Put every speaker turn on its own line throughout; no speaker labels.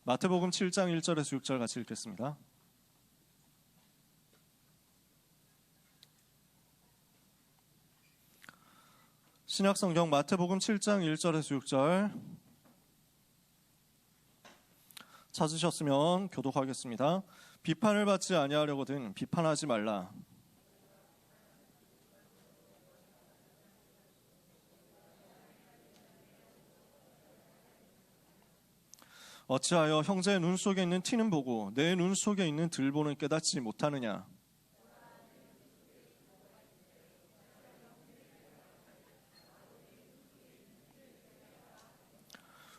마태복음 7장 1절에서 6절 같이 읽겠습니다. 신약성경 마태복음 7장 1절에서 6절 찾으셨으면 교독하겠습니다. 비판을 받지 아니하려거든 비판하지 말라. 어찌하여 형제의 눈 속에 있는 티는 보고 내 눈 속에 있는 들보는 깨닫지 못하느냐.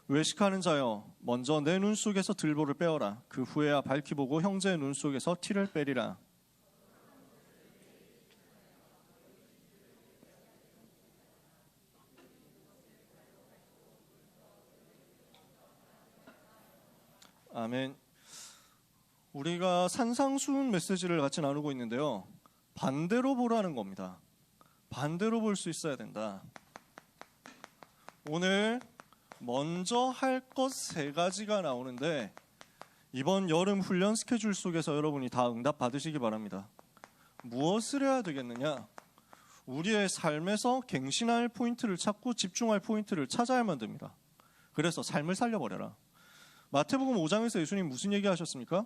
외식하는 자여 먼저 내 눈 속에서 들보를 빼어라. 그 후에야 밝히 보고 형제의 눈 속에서 티를 빼리라. 아멘. 우리가 산상수훈 메시지를 같이 나누고 있는데요. 반대로 보라는 겁니다. 반대로 볼 수 있어야 된다. 오늘 먼저 할 것 3가지가 나오는데 이번 여름 훈련 스케줄 속에서 여러분이 다 응답 받으시기 바랍니다. 무엇을 해야 되겠느냐? 우리의 삶에서 갱신할 포인트를 찾고 집중할 포인트를 찾아야만 됩니다. 그래서 삶을 살려버려라. 마태복음 5장에서 예수님 무슨 얘기하셨습니까?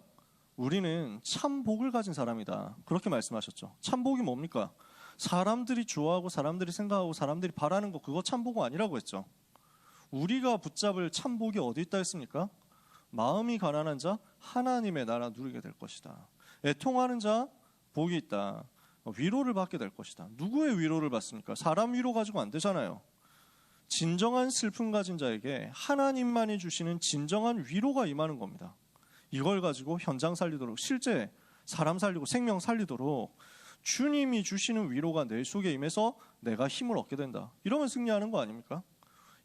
우리는 참 복을 가진 사람이다. 그렇게 말씀하셨죠. 참 복이 뭡니까? 사람들이 좋아하고 사람들이 생각하고 사람들이 바라는 거, 그거 참 복은 아니라고 했죠. 우리가 붙잡을 참 복이 어디 있다 했습니까? 마음이 가난한 자 하나님의 나라 누리게 될 것이다. 애통하는 자 복이 있다. 위로를 받게 될 것이다. 누구의 위로를 받습니까? 사람 위로 가지고 안 되잖아요. 진정한 슬픔 가진 자에게 하나님만이 주시는 진정한 위로가 임하는 겁니다. 이걸 가지고 현장 살리도록, 실제 사람 살리고 생명 살리도록 주님이 주시는 위로가 내 속에 임해서 내가 힘을 얻게 된다. 이러면 승리하는 거 아닙니까?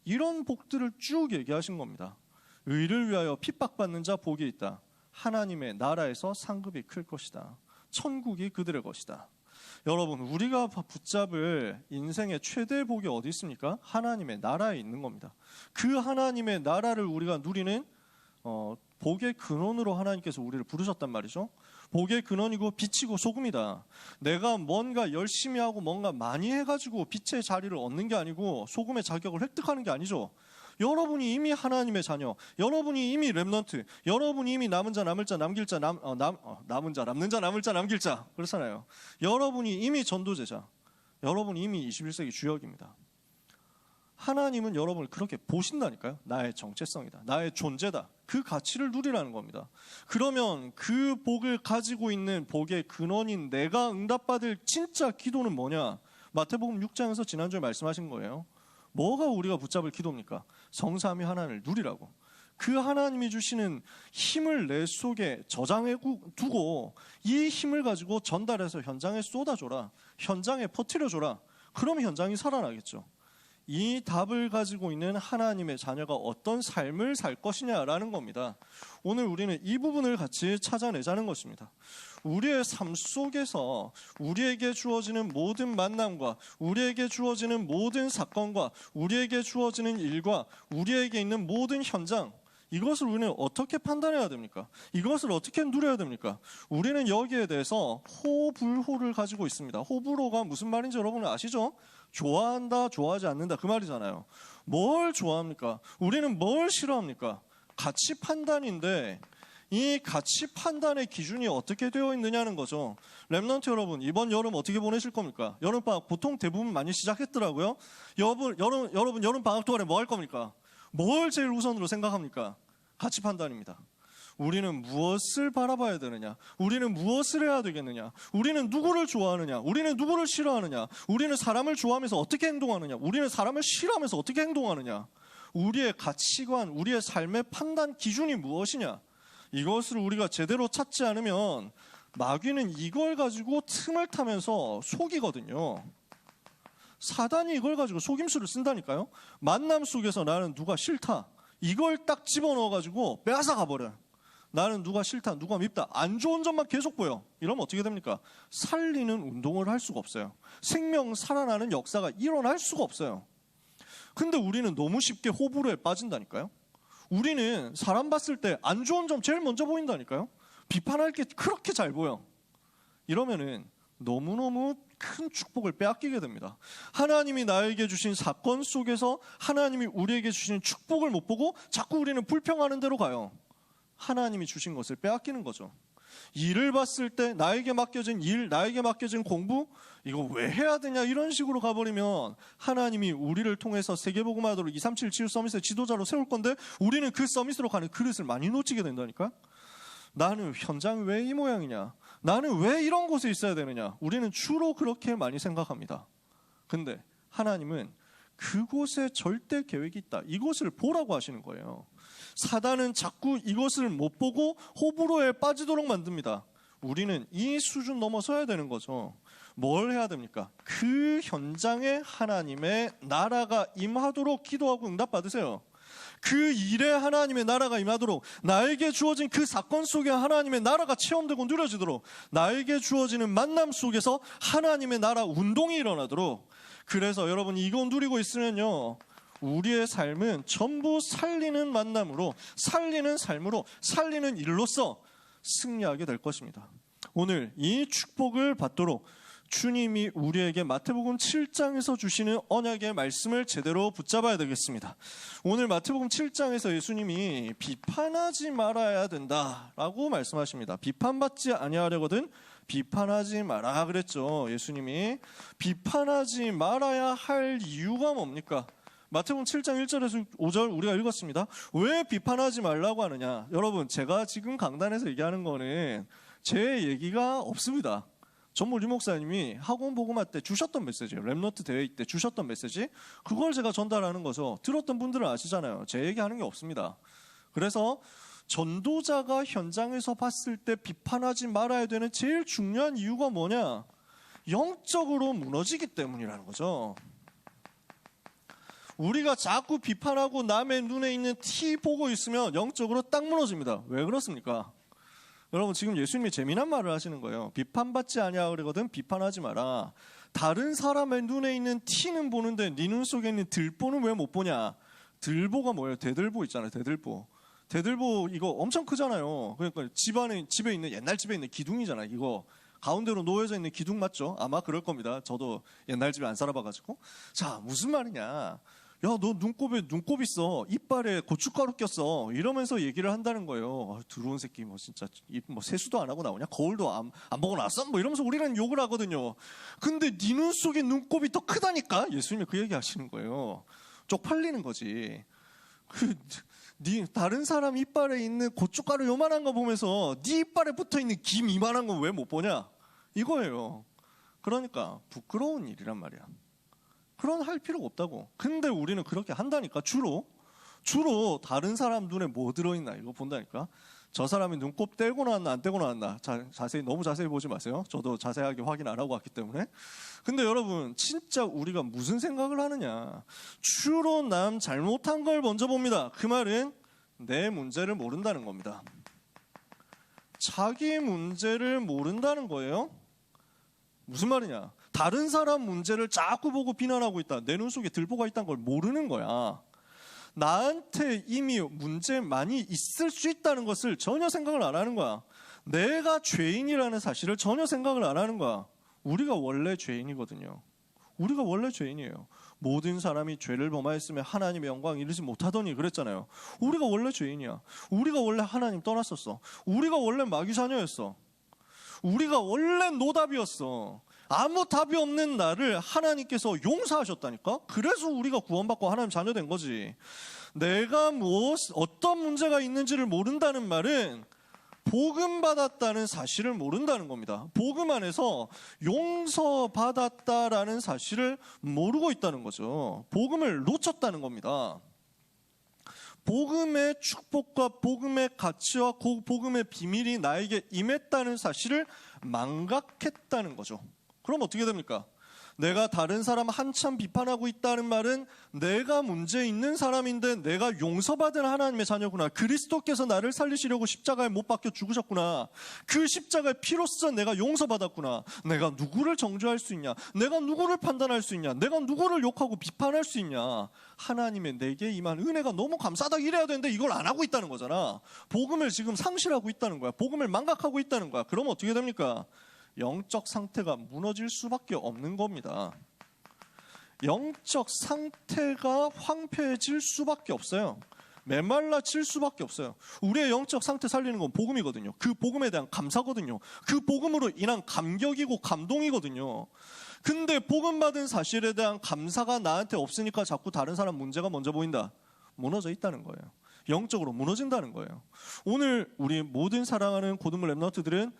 이런 복들을 쭉 얘기하신 겁니다. 의를 위하여 핍박받는 자 복이 있다. 하나님의 나라에서 상급이 클 것이다. 천국이 그들의 것이다. 여러분, 우리가 붙잡을 인생의 최대 복이 어디 있습니까? 하나님의 나라에 있는 겁니다. 그 하나님의 나라를 우리가 누리는 복의 근원으로 하나님께서 우리를 부르셨단 말이죠. 복의 근원이고 빛이고 소금이다. 내가 뭔가 열심히 하고 뭔가 많이 해가지고 빛의 자리를 얻는 게 아니고 소금의 자격을 획득하는 게 아니죠. 여러분이 이미 하나님의 자녀, 여러분이 이미 렘넌트, 여러분이 이미 남은 자 남을 자 남길 자 남은 자 남는 자 남을 자 남길 자 그렇잖아요. 여러분이 이미 전도제자, 여러분이 이미 21세기 주역입니다. 하나님은 여러분을 그렇게 보신다니까요. 나의 정체성이다. 나의 존재다. 그 가치를 누리라는 겁니다. 그러면 그 복을 가지고 있는 복의 근원인 내가 응답받을 진짜 기도는 뭐냐? 마태복음 6장에서 지난주에 말씀하신 거예요. 뭐가 우리가 붙잡을 기도입니까? 성삼위 하나님을 누리라고. 그 하나님이 주시는 힘을 내 속에 저장해 두고 이 힘을 가지고 전달해서 현장에 쏟아줘라. 현장에 퍼뜨려줘라. 그럼 현장이 살아나겠죠. 이 답을 가지고 있는 하나님의 자녀가 어떤 삶을 살 것이냐라는 겁니다. 오늘 우리는 이 부분을 같이 찾아내자는 것입니다. 우리의 삶 속에서 우리에게 주어지는 모든 만남과 우리에게 주어지는 모든 사건과 우리에게 주어지는 일과 우리에게 있는 모든 현장, 이것을 우리는 어떻게 판단해야 됩니까? 이것을 어떻게 누려야 됩니까? 우리는 여기에 대해서 호불호를 가지고 있습니다. 호불호가 무슨 말인지 여러분 아시죠? 좋아한다, 좋아하지 않는다 그 말이잖아요. 뭘 좋아합니까? 우리는 뭘 싫어합니까? 가치 판단인데 이 가치 판단의 기준이 어떻게 되어 있느냐는 거죠. 렘넌트 여러분, 이번 여름 어떻게 보내실 겁니까? 여름방학 보통 대부분 많이 시작했더라고요. 여러분 여름방학 동안에 뭐 할 겁니까? 뭘 제일 우선으로 생각합니까? 가치 판단입니다. 우리는 무엇을 바라봐야 되느냐? 우리는 무엇을 해야 되겠느냐? 우리는 누구를 좋아하느냐? 우리는 누구를 싫어하느냐? 우리는 사람을 좋아하면서 어떻게 행동하느냐? 우리는 사람을 싫어하면서 어떻게 행동하느냐? 우리의 가치관, 우리의 삶의 판단 기준이 무엇이냐? 이것을 우리가 제대로 찾지 않으면 마귀는 이걸 가지고 틈을 타면서 속이거든요. 사단이 이걸 가지고 속임수를 쓴다니까요. 만남 속에서 나는 누가 싫다, 이걸 딱 집어넣어가지고 빼앗아가 버려요. 나는 누가 싫다, 누가 밉다, 안 좋은 점만 계속 보여. 이러면 어떻게 됩니까? 살리는 운동을 할 수가 없어요. 생명 살아나는 역사가 일어날 수가 없어요. 근데 우리는 너무 쉽게 호불호에 빠진다니까요. 우리는 사람 봤을 때 안 좋은 점 제일 먼저 보인다니까요. 비판할 게 그렇게 잘 보여. 이러면은 너무너무 큰 축복을 빼앗기게 됩니다. 하나님이 나에게 주신 사건 속에서 하나님이 우리에게 주신 축복을 못 보고 자꾸 우리는 불평하는 대로 가요. 하나님이 주신 것을 빼앗기는 거죠. 일을 봤을 때 나에게 맡겨진 일, 나에게 맡겨진 공부, 이거 왜 해야 되냐 이런 식으로 가버리면 하나님이 우리를 통해서 세계복음화도록 237 치유 서밋의 지도자로 세울 건데 우리는 그 서밋으로 가는 그릇을 많이 놓치게 된다니까. 나는 현장이 왜 이 모양이냐, 나는 왜 이런 곳에 있어야 되느냐, 우리는 주로 그렇게 많이 생각합니다. 근데 하나님은 그곳에 절대 계획이 있다, 이것을 보라고 하시는 거예요. 사단은 자꾸 이것을 못 보고 호불호에 빠지도록 만듭니다. 우리는 이 수준 넘어서야 되는 거죠. 뭘 해야 됩니까? 그 현장에 하나님의 나라가 임하도록 기도하고 응답받으세요. 그 일에 하나님의 나라가 임하도록, 나에게 주어진 그 사건 속에 하나님의 나라가 체험되고 누려지도록, 나에게 주어지는 만남 속에서 하나님의 나라 운동이 일어나도록. 그래서 여러분 이거 누리고 있으면요, 우리의 삶은 전부 살리는 만남으로, 살리는 삶으로, 살리는 일로서 승리하게 될 것입니다. 오늘 이 축복을 받도록 주님이 우리에게 마태복음 7장에서 주시는 언약의 말씀을 제대로 붙잡아야 되겠습니다. 오늘 마태복음 7장에서 예수님이 비판하지 말아야 된다라고 말씀하십니다. 비판받지 아니하려거든 비판하지 마라 그랬죠. 예수님이 비판하지 말아야 할 이유가 뭡니까? 마태복음 7장 1절에서 5절 우리가 읽었습니다. 왜 비판하지 말라고 하느냐? 여러분, 제가 지금 강단에서 얘기하는 거는 제 얘기가 없습니다. 전무 목사님이 학원 복음화 때 주셨던 메시지예요. 랩노트 대회 때 주셨던 메시지, 그걸 제가 전달하는 거죠. 들었던 분들은 아시잖아요. 제 얘기하는 게 없습니다. 그래서 전도자가 현장에서 봤을 때 비판하지 말아야 되는 제일 중요한 이유가 뭐냐? 영적으로 무너지기 때문이라는 거죠. 우리가 자꾸 비판하고 남의 눈에 있는 티 보고 있으면 영적으로 딱 무너집니다. 왜 그렇습니까? 여러분, 지금 예수님이 재미난 말을 하시는 거예요. 비판받지 아니하거든 비판하지 마라. 다른 사람의 눈에 있는 티는 보는데 네 눈 속에 있는 들보는 왜 못 보냐? 들보가 뭐예요? 대들보 있잖아요. 대들보. 대들보 이거 엄청 크잖아요. 그러니까 집에 있는, 옛날 집에 있는 기둥이잖아요. 이거 가운데로 놓여져 있는 기둥 맞죠? 아마 그럴 겁니다. 저도 옛날 집에 안 살아봐가지고. 자, 무슨 말이냐? 야, 너 눈곱에 눈곱 있어. 이빨에 고춧가루 꼈어. 이러면서 얘기를 한다는 거예요. 아, 들어온 새끼 뭐 진짜 뭐 세수도 안 하고 나오냐? 거울도 안 보고 나왔어? 뭐 이러면서 우리는 욕을 하거든요. 근데 네 눈 속에 눈곱이 더 크다니까? 예수님이 그 얘기 하시는 거예요. 쪽팔리는 거지. 다른 사람 이빨에 있는 고춧가루 요만한 거 보면서 네 이빨에 붙어있는 김 이만한 거 왜 못 보냐? 이거예요. 그러니까 부끄러운 일이란 말이야. 그런 할 필요가 없다고. 근데 우리는 그렇게 한다니까. 주로 다른 사람 눈에 뭐 들어있나 이거 본다니까. 저 사람이 눈곱 떼고 나왔나 안 떼고 나왔나 너무 자세히 보지 마세요. 저도 자세하게 확인 안 하고 왔기 때문에. 근데 여러분, 진짜 우리가 무슨 생각을 하느냐? 주로 남 잘못한 걸 먼저 봅니다. 그 말은 내 문제를 모른다는 겁니다. 자기 문제를 모른다는 거예요. 무슨 말이냐? 다른 사람 문제를 자꾸 보고 비난하고 있다. 내 눈 속에 들보가 있다는 걸 모르는 거야. 나한테 이미 문제 많이 있을 수 있다는 것을 전혀 생각을 안 하는 거야. 내가 죄인이라는 사실을 전혀 생각을 안 하는 거야. 우리가 원래 죄인이거든요. 우리가 원래 죄인이에요. 모든 사람이 죄를 범하였으면 하나님의 영광 이루지 못하더니 그랬잖아요. 우리가 원래 죄인이야. 우리가 원래 하나님 떠났었어. 우리가 원래 마귀 자녀였어. 우리가 원래 노답이었어. 아무 답이 없는 나를 하나님께서 용서하셨다니까. 그래서 우리가 구원받고 하나님 자녀 된 거지. 내가 어떤 문제가 있는지를 모른다는 말은 복음 받았다는 사실을 모른다는 겁니다. 복음 안에서 용서받았다라는 사실을 모르고 있다는 거죠. 복음을 놓쳤다는 겁니다. 복음의 축복과 복음의 가치와 복음의 비밀이 나에게 임했다는 사실을 망각했다는 거죠. 그럼 어떻게 됩니까? 내가 다른 사람 한참 비판하고 있다는 말은 내가 문제 있는 사람인데 내가 용서받은 하나님의 자녀구나. 그리스도께서 나를 살리시려고 십자가에 못 박혀 죽으셨구나. 그 십자가의 피로써 내가 용서받았구나. 내가 누구를 정죄할 수 있냐? 내가 누구를 판단할 수 있냐? 내가 누구를 욕하고 비판할 수 있냐? 하나님의 내게 임한 은혜가 너무 감사하다 이래야 되는데 이걸 안 하고 있다는 거잖아. 복음을 지금 상실하고 있다는 거야. 복음을 망각하고 있다는 거야. 그러면 어떻게 됩니까? 영적 상태가 무너질 수밖에 없는 겁니다. 영적 상태가 황폐해질 수밖에 없어요. 메말라질 수밖에 없어요. 우리의 영적 상태 살리는 건 복음이거든요. 그 복음에 대한 감사거든요. 그 복음으로 인한 감격이고 감동이거든요. 근데 복음 받은 사실에 대한 감사가 나한테 없으니까 자꾸 다른 사람 문제가 먼저 보인다. 무너져 있다는 거예요. 영적으로 무너진다는 거예요. 오늘 우리 모든 사랑하는 고등부 랩런트들은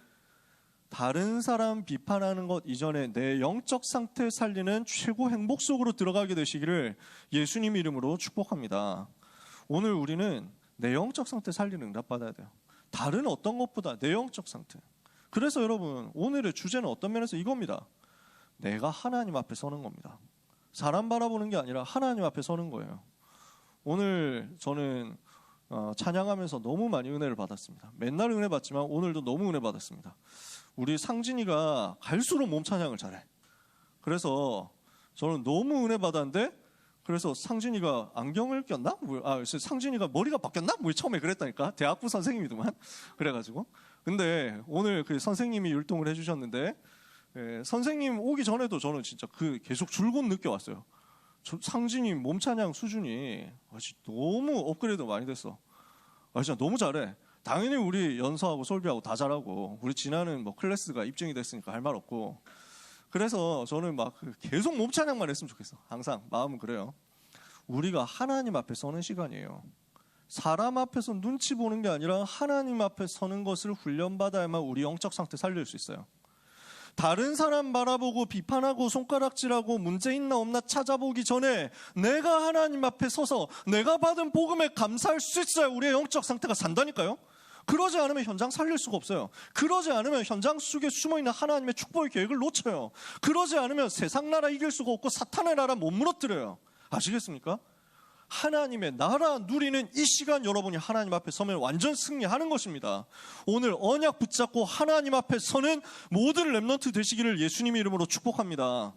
다른 사람 비판하는 것 이전에 내 영적 상태 살리는 최고 행복 속으로 들어가게 되시기를 예수님 이름으로 축복합니다. 오늘 우리는 내 영적 상태 살리는 응답 받아야 돼요. 다른 어떤 것보다 내 영적 상태. 그래서 여러분 오늘의 주제는 어떤 면에서 이겁니다. 내가 하나님 앞에 서는 겁니다. 사람 바라보는 게 아니라 하나님 앞에 서는 거예요. 오늘 저는 찬양하면서 너무 많이 은혜를 받았습니다. 맨날 은혜 받지만 오늘도 너무 은혜 받았습니다. 우리 상진이가 갈수록 몸 찬양을 잘해. 그래서 저는 너무 은혜 받았는데 그래서 상진이가 안경을 꼈나? 상진이가 머리가 바뀌었나? 처음에 그랬다니까. 대학부 선생님이더만. 그래가지고. 근데 오늘 그 선생님이 율동을 해주셨는데 선생님 오기 전에도 저는 진짜 계속 줄곧 느껴왔어요. 상진이 몸 찬양 수준이 너무 업그레이드 많이 됐어. 진짜 너무 잘해. 당연히 우리 연서하고 솔비하고 다 잘하고 우리 진아는 뭐 클래스가 입증이 됐으니까 할 말 없고 그래서 저는 막 계속 몸 찬양만 했으면 좋겠어. 항상 마음은 그래요. 우리가 하나님 앞에 서는 시간이에요. 사람 앞에서 눈치 보는 게 아니라 하나님 앞에 서는 것을 훈련받아야만 우리 영적 상태 살릴 수 있어요. 다른 사람 바라보고 비판하고 손가락질하고 문제 있나 없나 찾아보기 전에 내가 하나님 앞에 서서 내가 받은 복음에 감사할 수 있어야 우리의 영적 상태가 산다니까요. 그러지 않으면 현장 살릴 수가 없어요. 그러지 않으면 현장 속에 숨어있는 하나님의 축복의 계획을 놓쳐요. 그러지 않으면 세상 나라 이길 수가 없고 사탄의 나라 못 무너뜨려요. 아시겠습니까? 하나님의 나라 누리는 이 시간 여러분이 하나님 앞에 서면 완전 승리하는 것입니다. 오늘 언약 붙잡고 하나님 앞에 서는 모든 랩런트 되시기를 예수님 이름으로 축복합니다.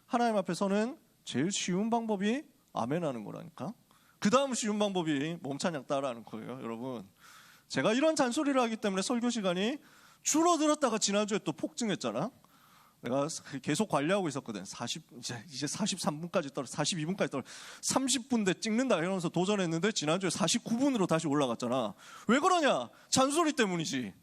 하나님 앞에 서는 제일 쉬운 방법이 아멘 하는 거라니까. 그 다음 쉬운 방법이 몸찬양 따라하는 거예요. 여러분 제가 이런 잔소리를 하기 때문에 설교 시간이 줄어들었다가 지난주에 또 폭증했잖아. 내가 계속 관리하고 있었거든. 이제 43분까지 떨어, 42분까지 떨어, 30분대 찍는다 이러면서 도전했는데 지난주에 49분으로 다시 올라갔잖아. 왜 그러냐? 잔소리 때문이지.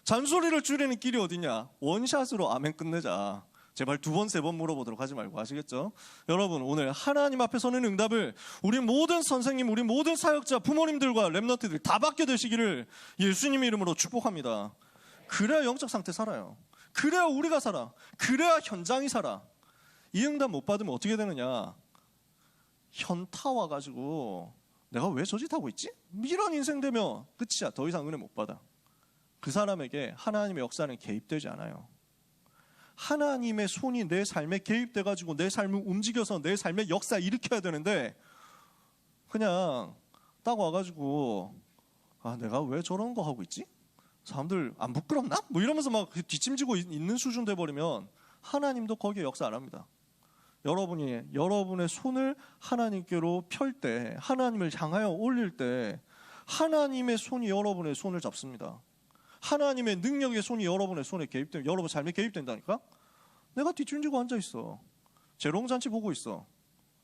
잔소리를 줄이는 길이 어디냐? 원샷으로 아멘 끝내자. 제발 2번, 3번 물어보도록 하지 말고. 아시겠죠? 여러분 오늘 하나님 앞에 서는 응답을 우리 모든 선생님, 우리 모든 사역자, 부모님들과 랩런트들 다 받게 되시기를 예수님 이름으로 축복합니다. 그래야 영적 상태 살아요. 그래야 우리가 살아. 그래야 현장이 살아. 이 응답 못 받으면 어떻게 되느냐? 현타 와가지고 내가 왜 저 짓 하고 있지? 이런 인생 되면 끝이야. 더 이상 은혜 못 받아. 그 사람에게 하나님의 역사는 개입되지 않아요. 하나님의 손이 내 삶에 개입돼가지고 내 삶을 움직여서 내 삶의 역사 일으켜야 되는데 그냥 딱 와가지고 내가 왜 저런 거 하고 있지? 사람들 안 부끄럽나? 이러면서 막 뒷짐지고 있는 수준 돼버리면 하나님도 거기에 역사 안 합니다. 여러분이 여러분의 손을 하나님께로 펼 때, 하나님을 향하여 올릴 때 하나님의 손이 여러분의 손을 잡습니다. 하나님의 능력의 손이 여러분의 손에 개입되면 여러분 삶에 개입된다니까? 내가 뒷짐지고 앉아있어. 재롱잔치 보고 있어.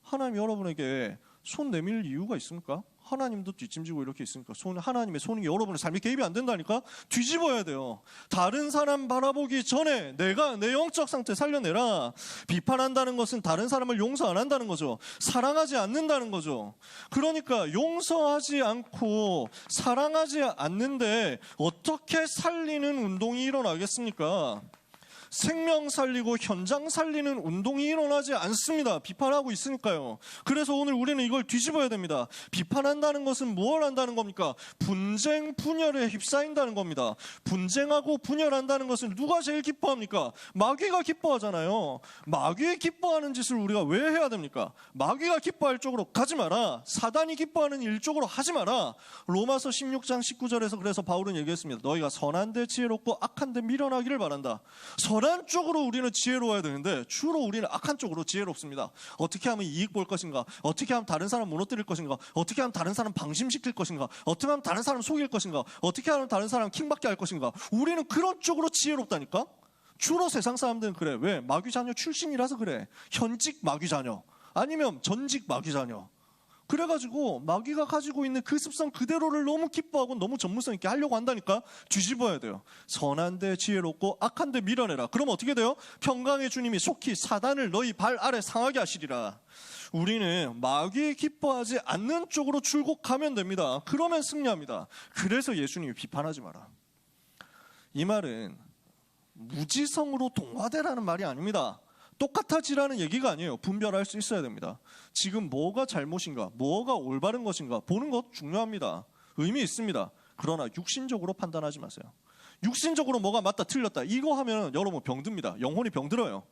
하나님 여러분에게 손 내밀 이유가 있습니까? 하나님도 뒷짐지고 이렇게 있으니까 하나님의 손이 여러분의 삶에 개입이 안 된다니까? 뒤집어야 돼요. 다른 사람 바라보기 전에 내가 내 영적 상태 살려내라. 비판한다는 것은 다른 사람을 용서 안 한다는 거죠. 사랑하지 않는다는 거죠. 그러니까 용서하지 않고 사랑하지 않는데 어떻게 살리는 운동이 일어나겠습니까? 생명 살리고 현장 살리는 운동이 일어나지 않습니다. 비판하고 있으니까요. 그래서 오늘 우리는 이걸 뒤집어야 됩니다. 비판한다는 것은 무엇을 한다는 겁니까? 분쟁, 분열에 휩싸인다는 겁니다. 분쟁하고 분열한다는 것은 누가 제일 기뻐합니까? 마귀가 기뻐하잖아요. 마귀가 기뻐하는 짓을 우리가 왜 해야 됩니까? 마귀가 기뻐할 쪽으로 가지 마라. 사단이 기뻐하는 일 쪽으로 하지 마라. 로마서 16장 19절에서 그래서 바울은 얘기했습니다. 너희가 선한 데 지혜롭고 악한 데 미련하기를 바란다. 선한 쪽으로 우리는 지혜로워야 되는데 주로 우리는 악한 쪽으로 지혜롭습니다. 어떻게 하면 이익 볼 것인가? 어떻게 하면 다른 사람 무너뜨릴 것인가? 어떻게 하면 다른 사람 방심시킬 것인가? 어떻게 하면 다른 사람 속일 것인가? 어떻게 하면 다른 사람 킹받게 할 것인가? 우리는 그런 쪽으로 지혜롭다니까? 주로 세상 사람들은 그래. 왜? 마귀 자녀 출신이라서 그래. 현직 마귀 자녀 아니면 전직 마귀 자녀. 그래가지고 마귀가 가지고 있는 그 습성 그대로를 너무 기뻐하고 너무 전문성 있게 하려고 한다니까. 뒤집어야 돼요. 선한데 지혜롭고 악한데 미련해라. 그럼 어떻게 돼요? 평강의 주님이 속히 사단을 너희 발 아래 상하게 하시리라. 우리는 마귀에 기뻐하지 않는 쪽으로 출국하면 됩니다. 그러면 승리합니다. 그래서 예수님이 비판하지 마라. 이 말은 무지성으로 동화되라는 말이 아닙니다. 똑같아지라는 얘기가 아니에요. 분별할 수 있어야 됩니다. 지금 뭐가 잘못인가, 뭐가 올바른 것인가 보는 것 중요합니다. 의미 있습니다. 그러나 육신적으로 판단하지 마세요. 육신적으로 뭐가 맞다 틀렸다 이거 하면 여러분 병듭니다. 영혼이 병들어요.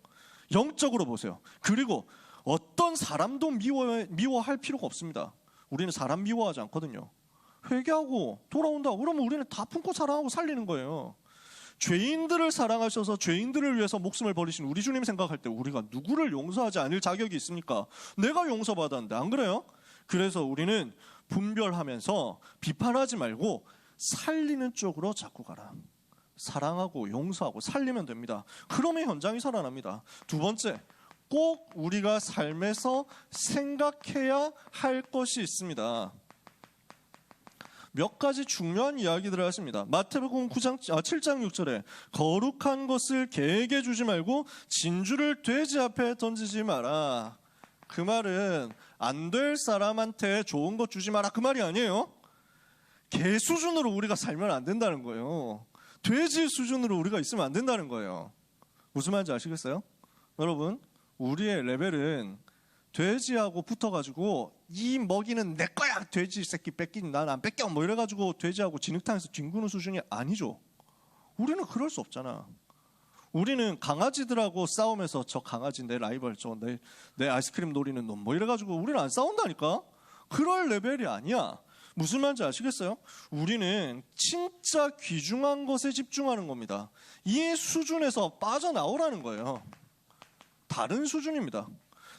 영적으로 보세요. 그리고 어떤 사람도 미워할 필요가 없습니다. 우리는 사람 미워하지 않거든요. 회개하고 돌아온다 그러면 우리는 다 품고 사랑하고 살리는 거예요. 죄인들을 사랑하셔서 죄인들을 위해서 목숨을 버리신 우리 주님 생각할 때 우리가 누구를 용서하지 않을 자격이 있습니까? 내가 용서받았는데 안 그래요? 그래서 우리는 분별하면서 비판하지 말고 살리는 쪽으로 자꾸 가라. 사랑하고 용서하고 살리면 됩니다. 그러면 현장이 살아납니다. 두 번째, 꼭 우리가 삶에서 생각해야 할 것이 있습니다. 몇 가지 중요한 이야기들을 하십니다. 마태복음 7장 6절에 거룩한 것을 개에게 주지 말고 진주를 돼지 앞에 던지지 마라. 그 말은 안 될 사람한테 좋은 것 주지 마라 그 말이 아니에요. 개 수준으로 우리가 살면 안 된다는 거예요. 돼지 수준으로 우리가 있으면 안 된다는 거예요. 무슨 말인지 아시겠어요? 여러분, 우리의 레벨은 돼지하고 붙어가지고 이 먹이는 내 거야 돼지 새끼 뺏긴 난 안 뺏겨 뭐 이래가지고 돼지하고 진흙탕에서 뒹구는 수준이 아니죠. 우리는 그럴 수 없잖아. 우리는 강아지들하고 싸우면서 저 강아지 내 라이벌 내 아이스크림 노리는 놈 뭐 이래가지고 우리는 안 싸운다니까. 그럴 레벨이 아니야. 무슨 말인지 아시겠어요? 우리는 진짜 귀중한 것에 집중하는 겁니다. 이 수준에서 빠져나오라는 거예요. 다른 수준입니다.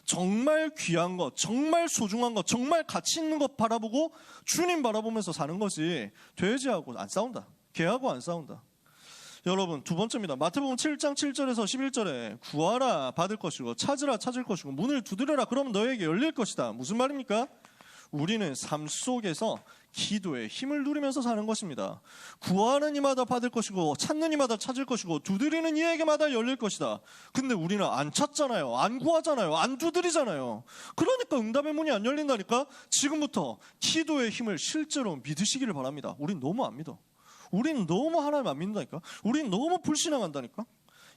정말 귀한 것, 정말 소중한 것, 정말 가치 있는 것 바라보고 주님 바라보면서 사는 것이 돼지하고 안 싸운다. 개하고 안 싸운다. 여러분, 두 번째입니다. 마태복음 7장 7절에서 11절에 구하라 받을 것이고 찾으라 찾을 것이고 문을 두드려라 그러면 너에게 열릴 것이다. 무슨 말입니까? 우리는 삶 속에서 기도의 힘을 누리면서 사는 것입니다. 구하는 이마다 받을 것이고 찾는 이마다 찾을 것이고 두드리는 이에게마다 열릴 것이다. 근데 우리는 안 찾잖아요. 안 구하잖아요. 안 두드리잖아요. 그러니까 응답의 문이 안 열린다니까. 지금부터 기도의 힘을 실제로 믿으시기를 바랍니다. 우린 너무 안 믿어. 우린 너무 하나님 안 믿는다니까. 우린 너무 불신앙한다니까.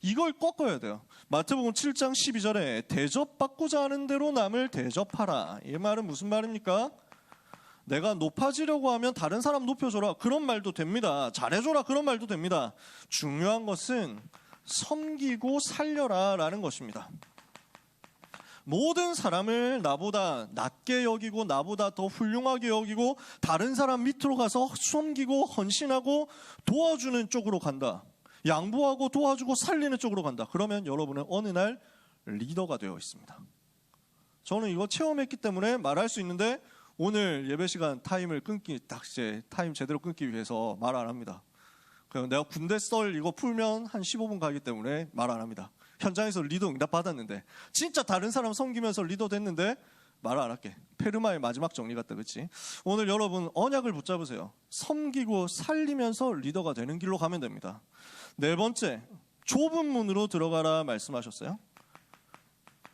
이걸 꺾어야 돼요. 마태복음 7장 12절에 대접받고자 하는 대로 남을 대접하라. 이 말은 무슨 말입니까? 내가 높아지려고 하면 다른 사람 높여줘라 그런 말도 됩니다. 잘해줘라 그런 말도 됩니다. 중요한 것은 섬기고 살려라 라는 것입니다. 모든 사람을 나보다 낮게 여기고 나보다 더 훌륭하게 여기고 다른 사람 밑으로 가서 섬기고 헌신하고 도와주는 쪽으로 간다. 양보하고 도와주고 살리는 쪽으로 간다. 그러면 여러분은 어느 날 리더가 되어 있습니다. 저는 이거 체험했기 때문에 말할 수 있는데 오늘 예배 시간 타임을 타임 제대로 끊기 위해서 말 안 합니다. 그냥 내가 군대 썰 이거 풀면 한 15분 가기 때문에 말 안 합니다. 현장에서 리더 응답 받았는데 진짜 다른 사람 섬기면서 리더 됐는데 말 안 할게. 페르마의 마지막 정리 같다, 그렇지? 오늘 여러분 언약을 붙잡으세요. 섬기고 살리면서 리더가 되는 길로 가면 됩니다. 네 번째, 좁은 문으로 들어가라 말씀하셨어요.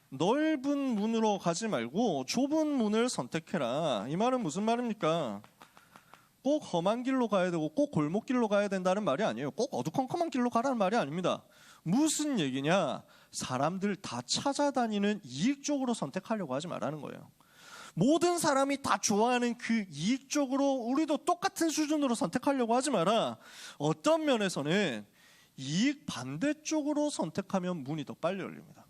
넓은 문으로 가지 말고 좁은 문을 선택해라. 이 말은 무슨 말입니까? 꼭 험한 길로 가야 되고 꼭 골목길로 가야 된다는 말이 아니에요. 꼭 어두컴컴한 길로 가라는 말이 아닙니다. 무슨 얘기냐? 사람들 다 찾아다니는 이익 쪽으로 선택하려고 하지 말라는 거예요. 모든 사람이 다 좋아하는 그 이익 쪽으로 우리도 똑같은 수준으로 선택하려고 하지 마라. 어떤 면에서는 이익 반대쪽으로 선택하면 문이 더 빨리 열립니다.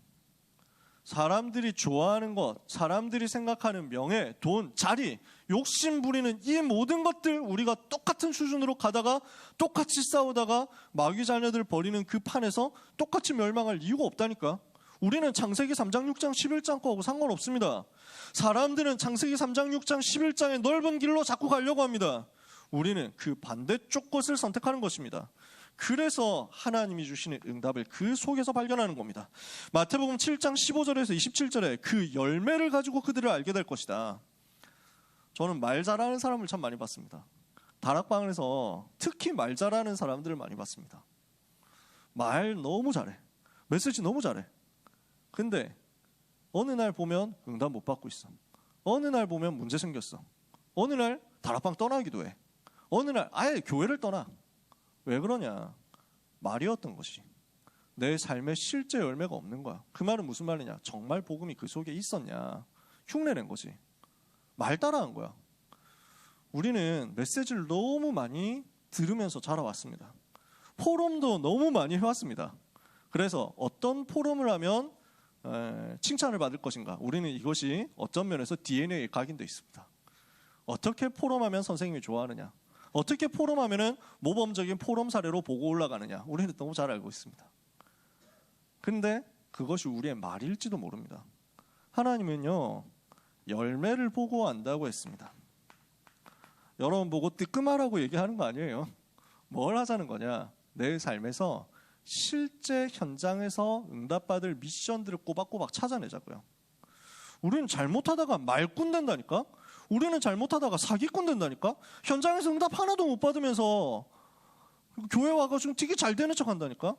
사람들이 좋아하는 것, 사람들이 생각하는 명예, 돈, 자리, 욕심 부리는 이 모든 것들 우리가 똑같은 수준으로 가다가 똑같이 싸우다가 마귀 자녀들 버리는 그 판에서 똑같이 멸망할 이유가 없다니까. 우리는 창세기 3장, 6장, 11장 거하고 상관없습니다. 사람들은 창세기 3장, 6장, 11장의 넓은 길로 자꾸 가려고 합니다. 우리는 그 반대쪽 것을 선택하는 것입니다. 그래서 하나님이 주시는 응답을 그 속에서 발견하는 겁니다. 마태복음 7장 15절에서 27절에 그 열매를 가지고 그들을 알게 될 것이다. 저는 말 잘하는 사람을 참 많이 봤습니다. 다락방에서 특히 말 잘하는 사람들을 많이 봤습니다. 말 너무 잘해. 메시지 너무 잘해. 근데 어느 날 보면 응답 못 받고 있어. 어느 날 보면 문제 생겼어. 어느 날 다락방 떠나기도 해. 어느 날 아예 교회를 떠나. 왜 그러냐? 말이었던 것이 내 삶에 실제 열매가 없는 거야. 그 말은 무슨 말이냐? 정말 복음이 그 속에 있었냐? 흉내낸 거지. 말 따라한 거야. 우리는 메시지를 너무 많이 들으면서 자라왔습니다. 포럼도 너무 많이 해왔습니다. 그래서 어떤 포럼을 하면 칭찬을 받을 것인가? 우리는 이것이 어떤 면에서 DNA에 각인되어 있습니다. 어떻게 포럼하면 선생님이 좋아하느냐? 어떻게 포럼하면은 모범적인 포럼 사례로 보고 올라가느냐? 우리는 너무 잘 알고 있습니다. 근데 그것이 우리의 말일지도 모릅니다. 하나님은요, 열매를 보고 안다고 했습니다. 여러분 보고 뜨끔하라고 얘기하는 거 아니에요. 뭘 하자는 거냐? 내 삶에서 실제 현장에서 응답받을 미션들을 꼬박꼬박 찾아내자고요. 우리는 잘못하다가 말꾼 된다니까? 우리는 잘못하다가 사기꾼 된다니까? 현장에서 응답 하나도 못 받으면서 교회 와가지고 되게 잘 되는 척 한다니까?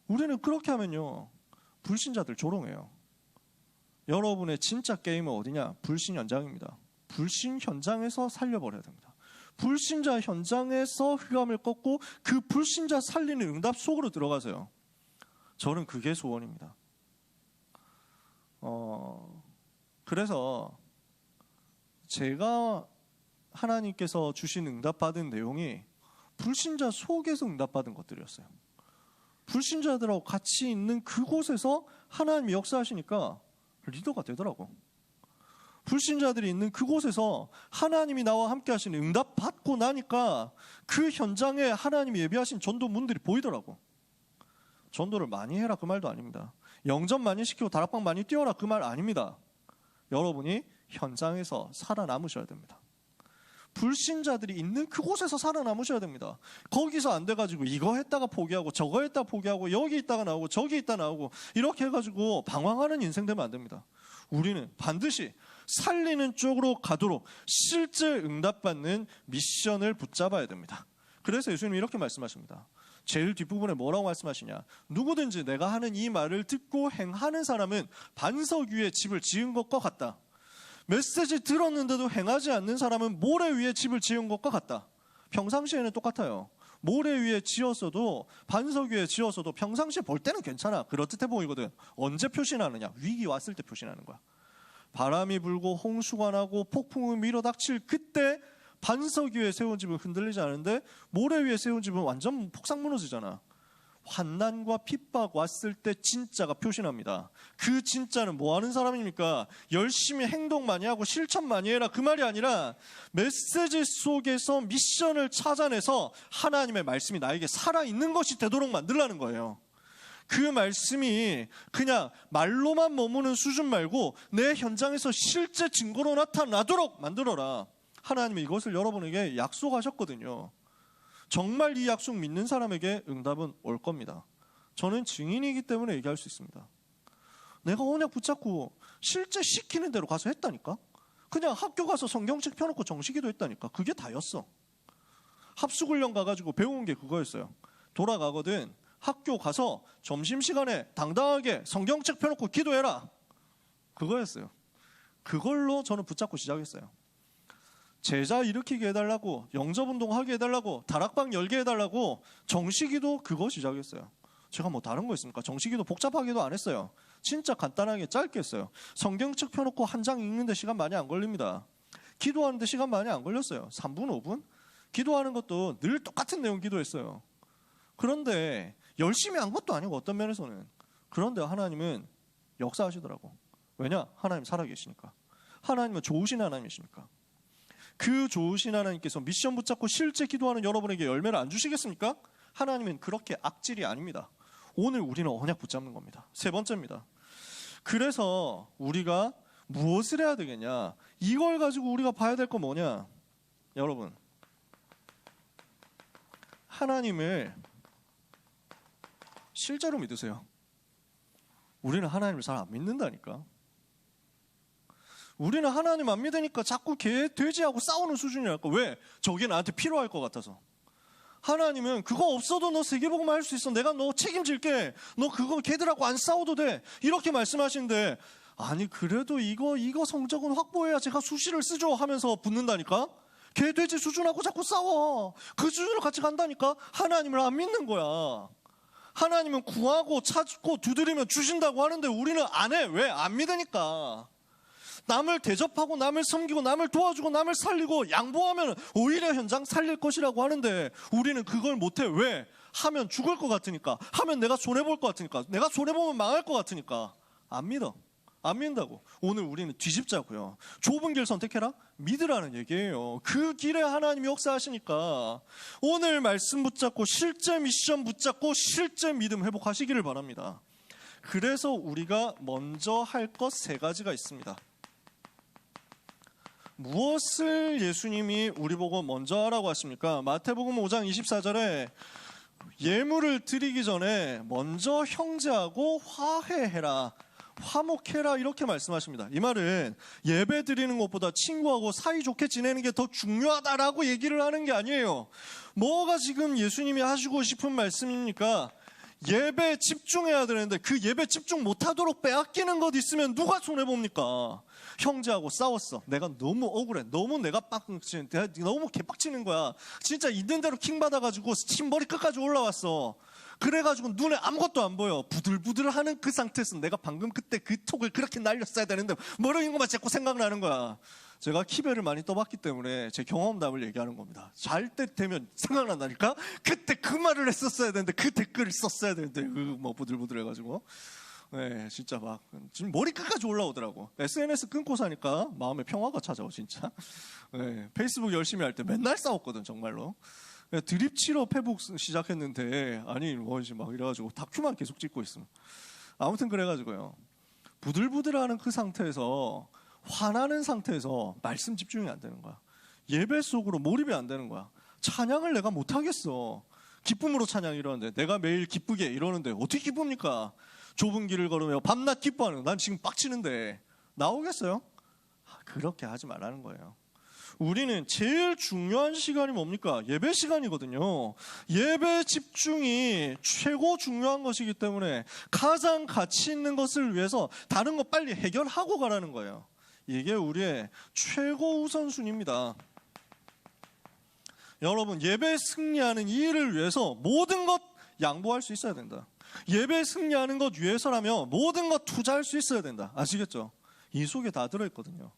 우리는 그렇게 하면요, 불신자들 조롱해요. 여러분의 진짜 게임은 어디냐? 불신 현장입니다. 불신 현장에서 살려버려야 됩니다. 불신자 현장에서 흑암을 꺾고 그 불신자 살리는 응답 속으로 들어가세요. 저는 그게 소원입니다. 그래서 제가 하나님께서 주신 응답받은 내용이 불신자 속에서 응답받은 것들이었어요. 불신자들하고 같이 있는 그곳에서 하나님이 역사하시니까 리더가 되더라고. 불신자들이 있는 그곳에서 하나님이 나와 함께 하시는 응답 받고 나니까 그 현장에 하나님이 예비하신 전도 문들이 보이더라고. 전도를 많이 해라 그 말도 아닙니다. 영접 많이 시키고 다락방 많이 뛰어라 그 말 아닙니다. 여러분이 현장에서 살아남으셔야 됩니다. 불신자들이 있는 그곳에서 살아남으셔야 됩니다. 거기서 안 돼가지고 이거 했다가 포기하고 저거 했다가 포기하고 여기 있다가 나오고 저기 있다 나오고 이렇게 해가지고 방황하는 인생 되면 안 됩니다. 우리는 반드시 살리는 쪽으로 가도록 실제 응답받는 미션을 붙잡아야 됩니다. 그래서 예수님이 이렇게 말씀하십니다. 제일 뒷부분에 뭐라고 말씀하시냐? 누구든지 내가 하는 이 말을 듣고 행하는 사람은 반석 위에 집을 지은 것과 같다. 메시지 들었는데도 행하지 않는 사람은 모래 위에 집을 지은 것과 같다. 평상시에는 똑같아요. 모래 위에 지었어도 반석 위에 지었어도 평상시에 볼 때는 괜찮아. 그렇듯해 보이거든. 언제 표시나느냐? 위기 왔을 때 표시나는 거야. 바람이 불고 홍수가 나고 폭풍이 밀어닥칠 그때 반석 위에 세운 집은 흔들리지 않은데 모래 위에 세운 집은 완전 폭삭 무너지잖아. 환난과 핍박 왔을 때 진짜가 표시납니다. 그 진짜는 뭐 하는 사람입니까? 열심히 행동 많이 하고 실천 많이 해라 그 말이 아니라 메시지 속에서 미션을 찾아내서 하나님의 말씀이 나에게 살아있는 것이 되도록 만들라는 거예요. 그 말씀이 그냥 말로만 머무는 수준 말고 내 현장에서 실제 증거로 나타나도록 만들어라. 하나님이 이것을 여러분에게 약속하셨거든요. 정말 이 약속 믿는 사람에게 응답은 올 겁니다. 저는 증인이기 때문에 얘기할 수 있습니다. 내가 언약 붙잡고 실제 시키는 대로 가서 했다니까. 그냥 학교 가서 성경책 펴놓고 정시기도 했다니까. 그게 다였어. 합숙훈련 가가지고 배운 게 그거였어요. 돌아가거든 학교 가서 점심시간에 당당하게 성경책 펴놓고 기도해라. 그거였어요. 그걸로 저는 붙잡고 시작했어요. 제자 일으키게 해달라고, 영접운동 하게 해달라고, 다락방 열게 해달라고 정시기도 그거 시작했어요. 제가 뭐 다른 거 있습니까? 정식기도 복잡하게도 안 했어요. 진짜 간단하게 짧게 했어요. 성경책 펴놓고 한 장 읽는데 시간 많이 안 걸립니다. 기도하는데 시간 많이 안 걸렸어요. 3분, 5분? 기도하는 것도 늘 똑같은 내용 기도했어요. 그런데 열심히 한 것도 아니고 어떤 면에서는. 그런데 하나님은 역사하시더라고. 왜냐? 하나님 살아계시니까. 하나님은 좋으신 하나님이십니까? 그 좋으신 하나님께서 미션 붙잡고 실제 기도하는 여러분에게 열매를 안 주시겠습니까? 하나님은 그렇게 악질이 아닙니다. 오늘 우리는 언약 붙잡는 겁니다. 세 번째입니다. 그래서 우리가 무엇을 해야 되겠냐? 이걸 가지고 우리가 봐야 될 건 뭐냐? 여러분, 하나님을 실제로 믿으세요. 우리는 하나님을 잘 안 믿는다니까. 우리는 하나님 안 믿으니까 자꾸 돼지하고 싸우는 수준이랄까. 왜? 저게 나한테 필요할 것 같아서. 하나님은 그거 없어도 너 세계복음화 할 수 있어. 내가 너 책임질게. 너 그거 걔들하고 안 싸워도 돼. 이렇게 말씀하시는데, 아니 그래도 이거 성적은 확보해야 제가 수시를 쓰죠 하면서 붙는다니까. 걔 돼지 수준하고 자꾸 싸워. 그 수준으로 같이 간다니까. 하나님을 안 믿는 거야. 하나님은 구하고 찾고 두드리면 주신다고 하는데 우리는 안 해. 왜? 안 믿으니까. 남을 대접하고 남을 섬기고 남을 도와주고 남을 살리고 양보하면 오히려 현장 살릴 것이라고 하는데 우리는 그걸 못해. 왜? 하면 죽을 것 같으니까. 하면 내가 손해볼 것 같으니까. 내가 손해보면 망할 것 같으니까. 안 믿어. 안 믿는다고. 오늘 우리는 뒤집자고요. 좁은 길 선택해라? 믿으라는 얘기예요. 그 길에 하나님이 역사하시니까 오늘 말씀 붙잡고 실제 미션 붙잡고 실제 믿음 회복하시기를 바랍니다. 그래서 우리가 먼저 할 것 세 가지가 있습니다. 무엇을 예수님이 우리 보고 먼저 하라고 하십니까? 마태복음 5장 24절에 예물을 드리기 전에 먼저 형제하고 화해해라, 화목해라 이렇게 말씀하십니다. 이 말은 예배 드리는 것보다 친구하고 사이좋게 지내는 게 더 중요하다라고 얘기를 하는 게 아니에요. 뭐가 지금 예수님이 하시고 싶은 말씀입니까? 예배 집중해야 되는데 그 예배 집중 못하도록 빼앗기는 것 있으면 누가 손해봅니까? 형제하고 싸웠어. 내가 너무 억울해. 너무 너무 개빡치는 거야. 진짜 있는 대로 킹 받아가지고 머리 끝까지 올라왔어. 그래가지고 눈에 아무것도 안 보여. 부들부들하는 그 상태에서 내가 방금 그때 그 톡을 그렇게 날렸어야 되는데 모르는 것만 자꾸 생각나는 거야. 제가 키배를 많이 떠봤기 때문에 제 경험담을 얘기하는 겁니다. 잘 때 되면 생각난다니까. 그때 그 말을 했었어야 되는데 그 댓글을 썼어야 되는데 뭐 부들부들해가지고. 네, 진짜 막 지금 머리 끝까지 올라오더라고. SNS 끊고 사니까 마음에 평화가 찾아와 진짜. 네, 페이스북 열심히 할 때 맨날 싸웠거든 정말로. 드립 치러 페북 시작했는데 아니 뭐지 막 이래가지고 다큐만 계속 찍고 있음. 아무튼 그래가지고요. 부들부들하는 그 상태에서 화나는 상태에서 말씀 집중이 안 되는 거야. 예배 속으로 몰입이 안 되는 거야. 찬양을 내가 못 하겠어. 기쁨으로 찬양 이러는데 내가 매일 기쁘게 이러는데 어떻게 기쁩니까? 좁은 길을 걸으며 밤낮 기뻐하는 거. 난 지금 빡치는데 나오겠어요? 그렇게 하지 말라는 거예요. 우리는 제일 중요한 시간이 뭡니까? 예배 시간이거든요. 예배 집중이 최고 중요한 것이기 때문에 가장 가치 있는 것을 위해서 다른 거 빨리 해결하고 가라는 거예요. 이게 우리의 최고 우선순위입니다. 여러분, 예배 승리하는 이 일을 위해서 모든 것 양보할 수 있어야 된다. 예배 승리하는 것 위해서라면 모든 것 투자할 수 있어야 된다. 아시겠죠? 이 속에 다 들어있거든요.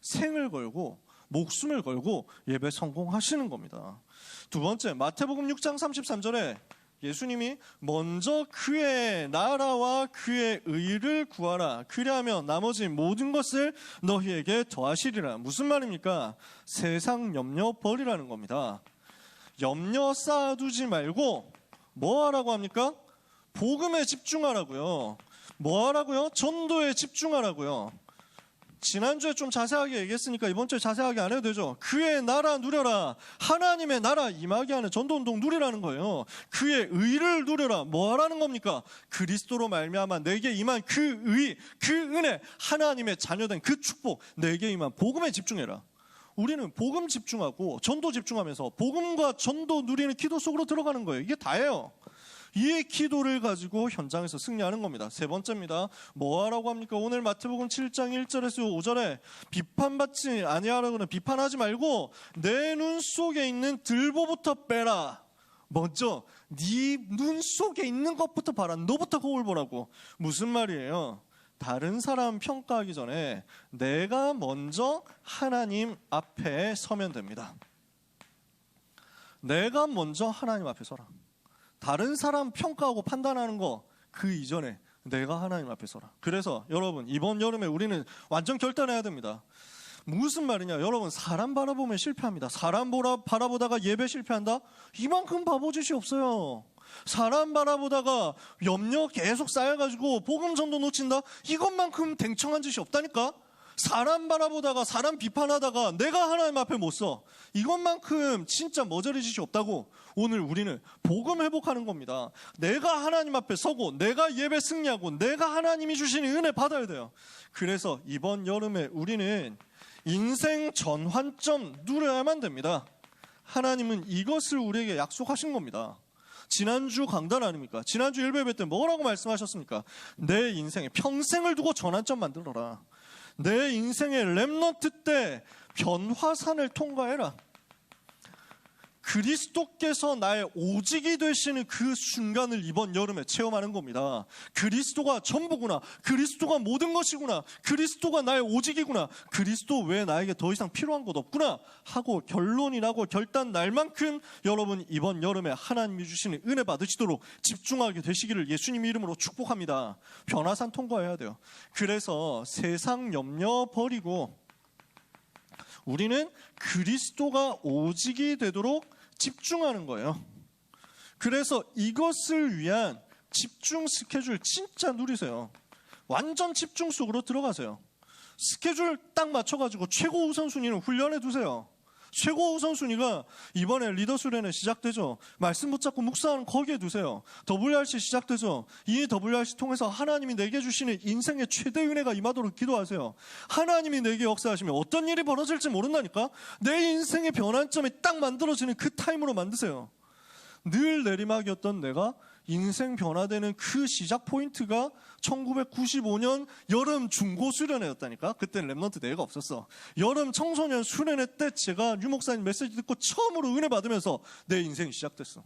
생을 걸고 목숨을 걸고 예배 성공하시는 겁니다. 두 번째, 마태복음 6장 33절에 예수님이 먼저 그의 나라와 그의 의를 구하라. 그리하면 나머지 모든 것을 너희에게 더하시리라. 무슨 말입니까? 세상 염려 버리라는 겁니다. 염려 쌓아두지 말고 뭐 하라고 합니까? 복음에 집중하라고요. 뭐 하라고요? 전도에 집중하라고요. 지난주에 좀 자세하게 얘기했으니까 이번 주에 자세하게 안 해도 되죠. 그의 나라 누려라. 하나님의 나라 임하게 하는 전도운동 누리라는 거예요. 그의 의를 누려라. 뭐 하라는 겁니까? 그리스도로 말미암아 내게 임한 그 의, 그 은혜, 하나님의 자녀된 그 축복, 내게 임한 복음에 집중해라. 우리는 복음 집중하고 전도 집중하면서 복음과 전도 누리는 기도 속으로 들어가는 거예요. 이게 다예요. 이 기도를 가지고 현장에서 승리하는 겁니다. 세 번째입니다. 뭐 하라고 합니까? 오늘 마태복음 7장 1절에서 5절에 비판받지 아니하라고는 비판하지 말고 내 눈 속에 있는 들보부터 빼라. 먼저 네 눈 속에 있는 것부터 봐라. 너부터 거울 보라고. 무슨 말이에요? 다른 사람 평가하기 전에 내가 먼저 하나님 앞에 서면 됩니다. 내가 먼저 하나님 앞에 서라. 다른 사람 평가하고 판단하는 거 그 이전에 내가 하나님 앞에 서라. 그래서 여러분, 이번 여름에 우리는 완전 결단해야 됩니다. 무슨 말이냐? 여러분, 사람 바라보면 실패합니다. 사람 바라보다가 예배 실패한다? 이만큼 바보짓이 없어요. 사람 바라보다가 염려 계속 쌓여가지고 복음 전도 놓친다? 이것만큼 댕청한 짓이 없다니까? 사람 바라보다가 사람 비판하다가 내가 하나님 앞에 못 서. 이것만큼 진짜 머저리 짓이 없다고. 오늘 우리는 복음 회복하는 겁니다. 내가 하나님 앞에 서고 내가 예배 승리하고 내가 하나님이 주시는 은혜 받아야 돼요. 그래서 이번 여름에 우리는 인생 전환점 누려야만 됩니다. 하나님은 이것을 우리에게 약속하신 겁니다. 지난주 강단 아닙니까? 지난주 1예배 때 뭐라고 말씀하셨습니까? 내 인생에 평생을 두고 전환점 만들어라. 내 인생의 렘넌트 때 변화산을 통과해라. 그리스도께서 나의 오직이 되시는 그 순간을 이번 여름에 체험하는 겁니다. 그리스도가 전부구나. 그리스도가 모든 것이구나. 그리스도가 나의 오직이구나. 그리스도 외에 나에게 더 이상 필요한 것 없구나 하고 결론이 나고 결단 날 만큼 여러분 이번 여름에 하나님이 주시는 은혜 받으시도록 집중하게 되시기를 예수님 이름으로 축복합니다. 변화산 통과해야 돼요. 그래서 세상 염려 버리고 우리는 그리스도가 오직이 되도록 집중하는 거예요. 그래서 이것을 위한 집중 스케줄 진짜 누리세요. 완전 집중 속으로 들어가세요. 스케줄 딱 맞춰가지고 최고 우선순위는 훈련해 두세요. 최고 우선순위가 이번에 리더 수련회 시작되죠. 말씀 붙잡고 묵상하는 거기에 두세요. WRC 시작되죠. 이 WRC 통해서 하나님이 내게 주시는 인생의 최대 은혜가 임하도록 기도하세요. 하나님이 내게 역사하시면 어떤 일이 벌어질지 모른다니까. 내 인생의 변환점이 딱 만들어지는 그 타임으로 만드세요. 늘 내리막이었던 내가 인생 변화되는 그 시작 포인트가 1995년 여름 중고 수련회였다니까. 그때는 랩넌트 대회가 없었어. 여름 청소년 수련회 때 제가 유 목사님 메시지 듣고 처음으로 은혜 받으면서 내 인생이 시작됐어.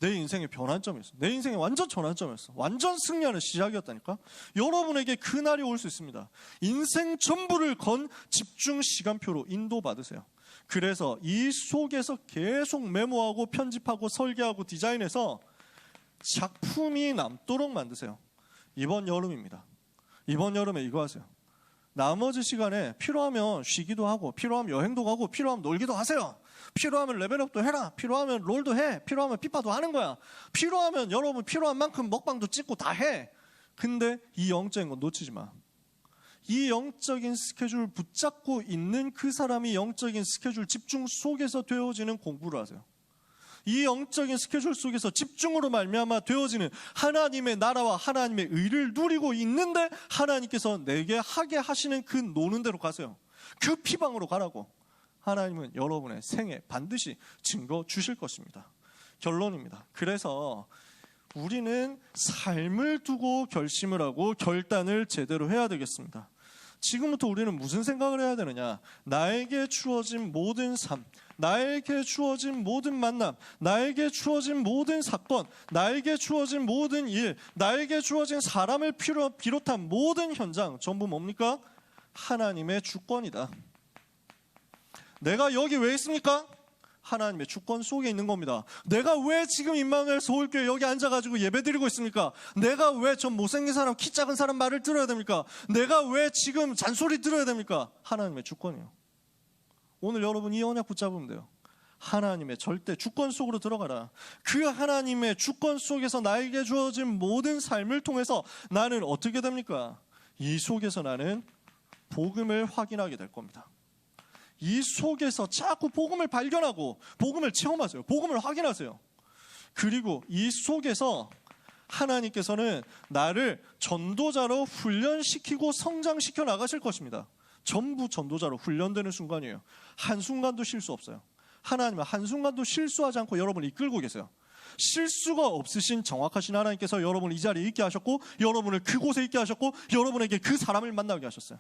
내 인생의 변환점이었어. 내 인생의 완전 전환점이었어. 완전 승리하는 시작이었다니까. 여러분에게 그날이 올 수 있습니다. 인생 전부를 건 집중 시간표로 인도받으세요. 그래서 이 속에서 계속 메모하고 편집하고 설계하고 디자인해서 작품이 남도록 만드세요. 이번 여름입니다. 이번 여름에 이거 하세요. 나머지 시간에 필요하면 쉬기도 하고 필요하면 여행도 가고 필요하면 놀기도 하세요. 필요하면 레벨업도 해라. 필요하면 롤도 해. 필요하면 피파도 하는 거야. 필요하면 여러분 필요한 만큼 먹방도 찍고 다 해. 근데 이 영적인 건 놓치지 마. 이 영적인 스케줄 붙잡고 있는 그 사람이 영적인 스케줄 집중 속에서 되어지는 공부를 하세요. 이 영적인 스케줄 속에서 집중으로 말미암아 되어지는 하나님의 나라와 하나님의 의를 누리고 있는데 하나님께서 내게 하게 하시는 그 노는 대로 가세요. 그 피방으로 가라고. 하나님은 여러분의 생에 반드시 증거 주실 것입니다. 결론입니다. 그래서 우리는 삶을 두고 결심을 하고 결단을 제대로 해야 되겠습니다. 지금부터 우리는 무슨 생각을 해야 되느냐? 나에게 주어진 모든 삶, 나에게 주어진 모든 만남, 나에게 주어진 모든 사건, 나에게 주어진 모든 일, 나에게 주어진 사람을 비롯한 모든 현장 전부 뭡니까? 하나님의 주권이다. 내가 여기 왜 있습니까? 하나님의 주권 속에 있는 겁니다. 내가 왜 지금 임마누엘 서울교회 여기 앉아가지고 예배드리고 있습니까? 내가 왜 저 못생긴 사람, 키 작은 사람 말을 들어야 됩니까? 내가 왜 지금 잔소리 들어야 됩니까? 하나님의 주권이에요. 오늘 여러분 이 언약 붙잡으면 돼요. 하나님의 절대 주권 속으로 들어가라. 그 하나님의 주권 속에서 나에게 주어진 모든 삶을 통해서 나는 어떻게 됩니까? 이 속에서 나는 복음을 확인하게 될 겁니다. 이 속에서 자꾸 복음을 발견하고 복음을 체험하세요. 복음을 확인하세요. 그리고 이 속에서 하나님께서는 나를 전도자로 훈련시키고 성장시켜 나가실 것입니다. 전부 전도자로 훈련되는 순간이에요. 한순간도 실수 없어요. 하나님은 한순간도 실수하지 않고 여러분을 이끌고 계세요. 실수가 없으신 정확하신 하나님께서 여러분을 이 자리에 있게 하셨고 여러분을 그곳에 있게 하셨고 여러분에게 그 사람을 만나게 하셨어요.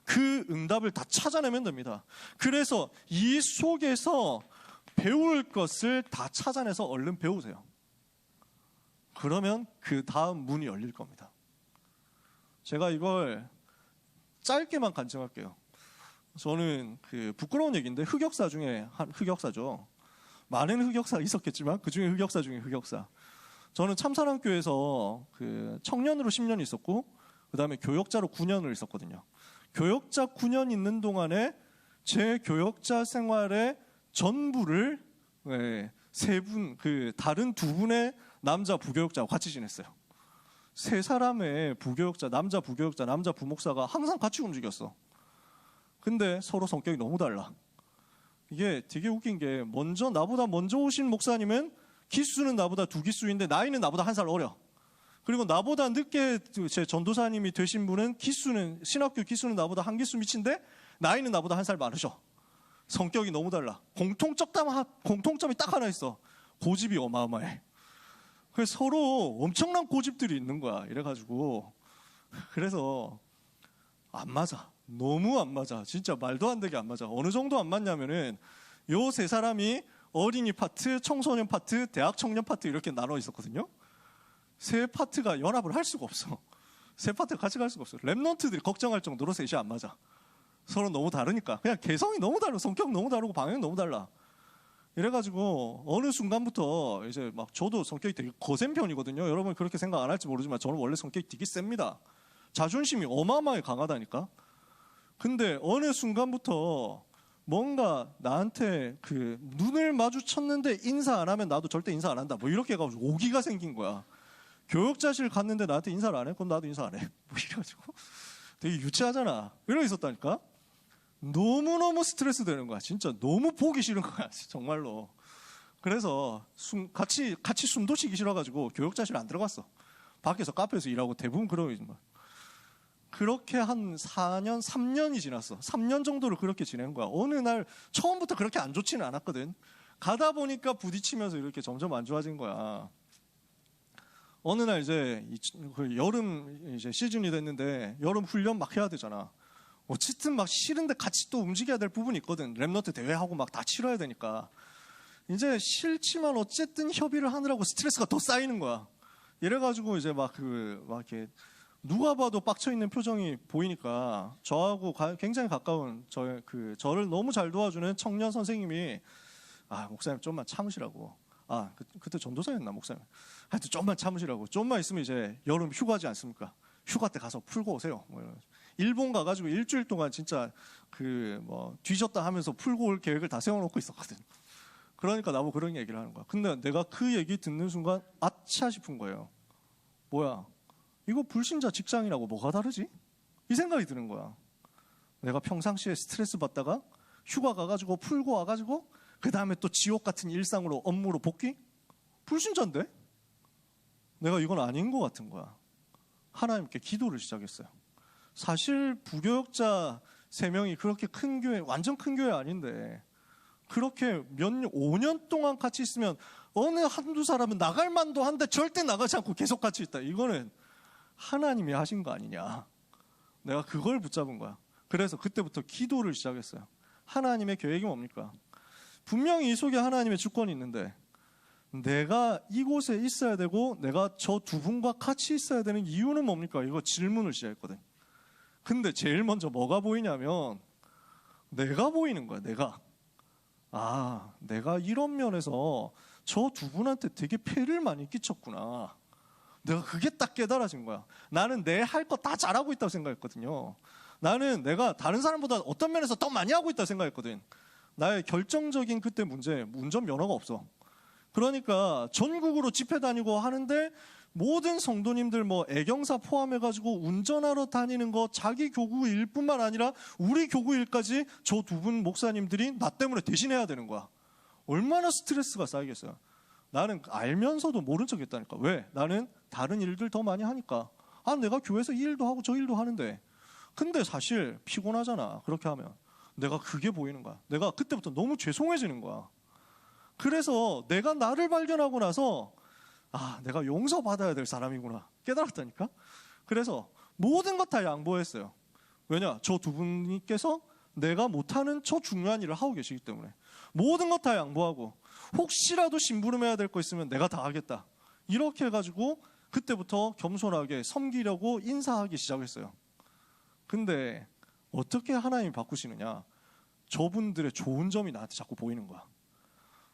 그 응답을 다 찾아내면 됩니다. 그래서 이 속에서 배울 것을 다 찾아내서 얼른 배우세요. 그러면 그 다음 문이 열릴 겁니다. 제가 이걸 짧게만 간증할게요. 저는 그 부끄러운 얘기인데 흑역사 중에 한 흑역사죠. 많은 흑역사가 있었겠지만 그 중에 흑역사 중에 흑역사. 저는 참사랑교회에서 그 청년으로 10년 있었고 그 다음에 교역자로 9년을 있었거든요. 교역자 9년 있는 동안에 제 교역자 생활의 전부를 다른 두 분의 남자 부교역자와 같이 지냈어요. 세 사람의 부교역자, 남자 부교역자, 남자 부목사가 항상 같이 움직였어. 근데 서로 성격이 너무 달라. 이게 되게 웃긴 게 나보다 먼저 오신 목사님은 기수는 나보다 2기수인데 나이는 나보다 1살 어려. 그리고 나보다 늦게 제 전도사님이 되신 분은 신학교 기수는 나보다 1기수 미친데 나이는 나보다 1살 많으셔. 성격이 너무 달라. 공통점이 딱 하나 있어. 고집이 어마어마해. 그래서 서로 엄청난 고집들이 있는 거야. 이래가지고 그래서 안 맞아. 너무 안 맞아. 진짜 말도 안 되게 안 맞아. 어느 정도 안 맞냐면은 요 세 사람이 어린이 파트, 청소년 파트, 대학 청년 파트 이렇게 나눠 있었거든요. 세 파트가 연합을 할 수가 없어. 세 파트가 같이 갈 수가 없어. 랩런트들이 걱정할 정도로 셋이 안 맞아. 서로 너무 다르니까. 그냥 개성이 너무 다르고 성격 너무 다르고 방향이 너무 달라. 이래가지고 어느 순간부터 이제 막 저도 성격이 되게 거센 편이거든요. 여러분 그렇게 생각 안 할지 모르지만 저는 원래 성격이 되게 셉니다. 자존심이 어마어마하게 강하다니까. 근데 어느 순간부터 뭔가 나한테 그 눈을 마주쳤는데 인사 안 하면 나도 절대 인사 안 한다. 뭐 이렇게 해가지고 오기가 생긴 거야. 교역자실 갔는데 나한테 인사를 안 해? 그럼 나도 인사 안 해. 뭐 이래가지고 되게 유치하잖아. 이러고 있었다니까. 너무너무 스트레스 되는 거야. 진짜 너무 보기 싫은 거야. 정말로. 그래서 같이 숨도 쉬기 싫어가지고 교역자실 안 들어갔어. 밖에서 카페에서 일하고 대부분 그러고 있는 거야. 그렇게 한 4년, 3년이 지났어. 3년 정도를 그렇게 지낸 거야. 어느 날 처음부터 그렇게 안 좋지는 않았거든. 가다 보니까 부딪히면서 이렇게 점점 안 좋아진 거야. 어느 날 이제 여름 이제 시즌이 됐는데 여름 훈련 막 해야 되잖아. 어쨌든 막 싫은데 같이 또 움직여야 될 부분이 있거든. 랩너트 대회하고 막 다 치러야 되니까. 이제 싫지만 어쨌든 협의를 하느라고 스트레스가 더 쌓이는 거야. 이래가지고 이제 막 이렇게 누가 봐도 빡쳐 있는 표정이 보이니까 저하고 굉장히 가까운 저를 너무 잘 도와주는 청년 선생님이 목사님 좀만 참으시라고. 그때 전도사였나 목사님. 하여튼 좀만 참으시라고. 좀만 있으면 이제 여름 휴가지 않습니까? 휴가 때 가서 풀고 오세요. 뭐 일본 가가지고 일주일 동안 진짜 뒤졌다 하면서 풀고 올 계획을 다 세워놓고 있었거든. 그러니까 나보고 그런 얘기를 하는 거야. 근데 내가 그 얘기 듣는 순간 아차 싶은 거예요. 뭐야? 이거 불신자 직장이라고 뭐가 다르지? 이 생각이 드는 거야. 내가 평상시에 스트레스 받다가 휴가 가가지고 풀고 와가지고 그 다음에 또 지옥 같은 일상으로 업무로 복귀? 불신자인데? 내가 이건 아닌 것 같은 거야. 하나님께 기도를 시작했어요. 사실 부교역자 3명이 그렇게 큰 교회, 완전 큰 교회 아닌데 그렇게 5년 동안 같이 있으면 어느 한두 사람은 나갈 만도 한데 절대 나가지 않고 계속 같이 있다. 이거는 하나님이 하신 거 아니냐. 내가 그걸 붙잡은 거야. 그래서 그때부터 기도를 시작했어요. 하나님의 계획이 뭡니까? 분명히 이 속에 하나님의 주권이 있는데 내가 이곳에 있어야 되고 내가 저 두 분과 같이 있어야 되는 이유는 뭡니까? 이거 질문을 시작했거든. 근데 제일 먼저 뭐가 보이냐면 내가 보이는 거야. 내가 이런 면에서 저 두 분한테 되게 폐를 많이 끼쳤구나. 내가 그게 딱 깨달아진 거야. 나는 내 할 거 다 잘하고 있다고 생각했거든요. 나는 내가 다른 사람보다 어떤 면에서 더 많이 하고 있다고 생각했거든. 나의 결정적인 그때 문제, 운전면허가 없어. 그러니까 전국으로 집회 다니고 하는데 모든 성도님들 애경사 포함해가지고 운전하러 다니는 거 자기 교구 일뿐만 아니라 우리 교구 일까지 저 두 분 목사님들이 나 때문에 대신해야 되는 거야. 얼마나 스트레스가 쌓이겠어요. 나는 알면서도 모른 척 했다니까. 왜? 나는 다른 일들 더 많이 하니까. 내가 교회에서 이 일도 하고 저 일도 하는데. 근데 사실 피곤하잖아. 그렇게 하면. 내가 그게 보이는 거야. 내가 그때부터 너무 죄송해지는 거야. 그래서 내가 나를 발견하고 나서 내가 용서받아야 될 사람이구나 깨달았다니까. 그래서 모든 것 다 양보했어요. 왜냐? 저 두 분께서 내가 못하는 저 중요한 일을 하고 계시기 때문에 모든 것 다 양보하고 혹시라도 심부름해야 될 거 있으면 내가 다 하겠다. 이렇게 해가지고 그때부터 겸손하게 섬기려고 인사하기 시작했어요. 근데 어떻게 하나님이 바꾸시느냐? 저분들의 좋은 점이 나한테 자꾸 보이는 거야.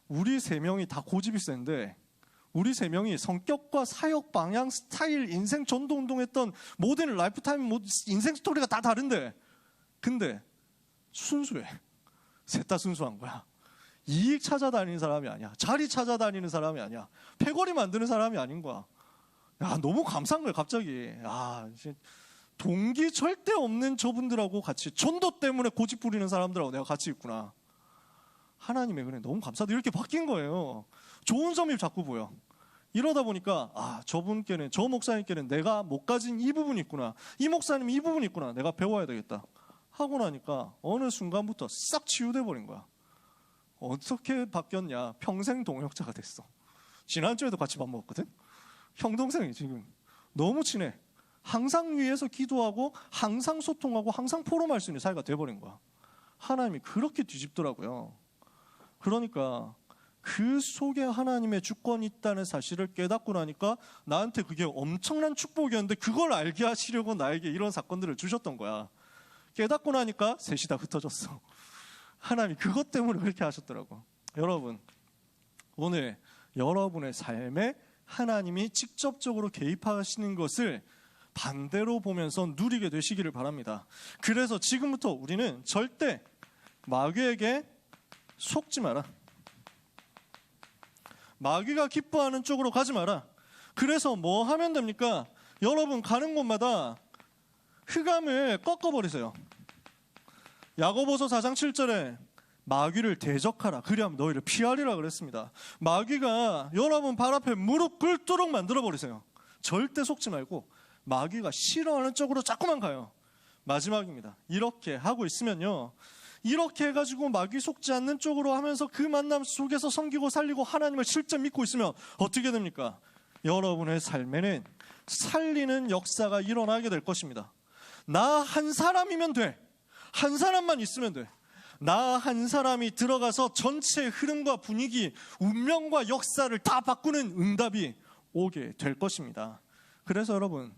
우리 세 명이 다 고집이 센데 우리 세 명이 성격과 사역 방향, 스타일, 인생 전도 운동했던 모든 라이프타임 인생 스토리가 다 다른데 근데 순수해. 셋 다 순수한 거야. 이익 찾아다니는 사람이 아니야. 자리 찾아다니는 사람이 아니야. 패거리 만드는 사람이 아닌 거야. 야, 너무 감사한 거야 갑자기. 야, 동기 절대 없는 저분들하고 같이 전도 때문에 고집 부리는 사람들하고 내가 같이 있구나. 하나님의 은혜 너무 감사하다. 이렇게 바뀐 거예요. 좋은 점이 자꾸 보여. 이러다 보니까 저분께는, 저 목사님께는 내가 못 가진 이 부분이 있구나. 이 목사님 이 부분이 있구나. 내가 배워야 되겠다. 하고 나니까 어느 순간부터 싹 치유돼 버린 거야. 어떻게 바뀌었냐? 평생 동역자가 됐어. 지난주에도 같이 밥 먹었거든. 형 동생이 지금 너무 친해. 항상 위에서 기도하고 항상 소통하고 항상 포럼할 수 있는 사이가 돼버린 거야. 하나님이 그렇게 뒤집더라고요. 그러니까 그 속에 하나님의 주권이 있다는 사실을 깨닫고 나니까 나한테 그게 엄청난 축복이었는데 그걸 알게 하시려고 나에게 이런 사건들을 주셨던 거야. 깨닫고 나니까 셋이 다 흩어졌어. 하나님이 그것 때문에 그렇게 하셨더라고. 여러분, 오늘 여러분의 삶에 하나님이 직접적으로 개입하시는 것을 반대로 보면서 누리게 되시기를 바랍니다. 그래서 지금부터 우리는 절대 마귀에게 속지 마라. 마귀가 기뻐하는 쪽으로 가지 마라. 그래서 뭐 하면 됩니까? 여러분 가는 곳마다 흑암을 꺾어버리세요. 야고보서 4장 7절에 마귀를 대적하라. 그리하면 너희를 피하리라 그랬습니다. 마귀가 여러분 발 앞에 무릎 꿇도록 만들어버리세요. 절대 속지 말고 마귀가 싫어하는 쪽으로 자꾸만 가요. 마지막입니다. 이렇게 하고 있으면요, 이렇게 해가지고 마귀 속지 않는 쪽으로 하면서 그 만남 속에서 섬기고 살리고 하나님을 실제 믿고 있으면 어떻게 됩니까? 여러분의 삶에는 살리는 역사가 일어나게 될 것입니다. 나 한 사람이면 돼. 한 사람만 있으면 돼. 나 한 사람이 들어가서 전체 흐름과 분위기, 운명과 역사를 다 바꾸는 응답이 오게 될 것입니다. 그래서 여러분,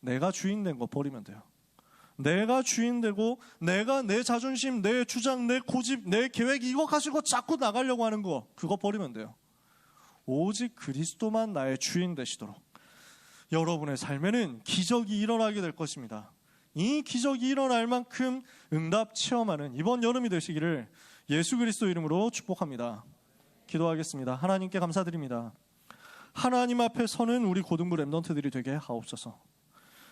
내가 주인 된 거 버리면 돼요. 내가 주인 되고 내가 내 자존심, 내 주장, 내 고집, 내 계획 이거 가지고 자꾸 나가려고 하는 거, 그거 버리면 돼요. 오직 그리스도만 나의 주인 되시도록 여러분의 삶에는 기적이 일어나게 될 것입니다. 이 기적이 일어날 만큼 응답 체험하는 이번 여름이 되시기를 예수 그리스도 이름으로 축복합니다. 기도하겠습니다. 하나님께 감사드립니다. 하나님 앞에 서는 우리 고등부 랩넌트들이 되게 하옵소서.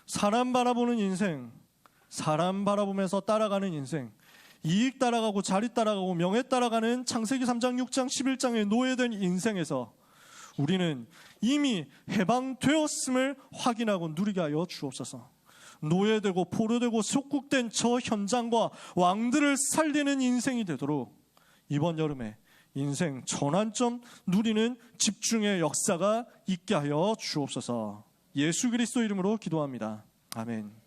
사람 바라보는 인생, 사람 바라보면서 따라가는 인생, 이익 따라가고 자리 따라가고 명예 따라가는 창세기 3장 6장 11장의 노예된 인생에서 우리는 이미 해방되었음을 확인하고 누리게 하여 주옵소서. 노예되고 포로되고 속국된 저 현장과 왕들을 살리는 인생이 되도록 이번 여름에 인생 전환점 누리는 집중의 역사가 있게 하여 주옵소서. 예수 그리스도 이름으로 기도합니다. 아멘.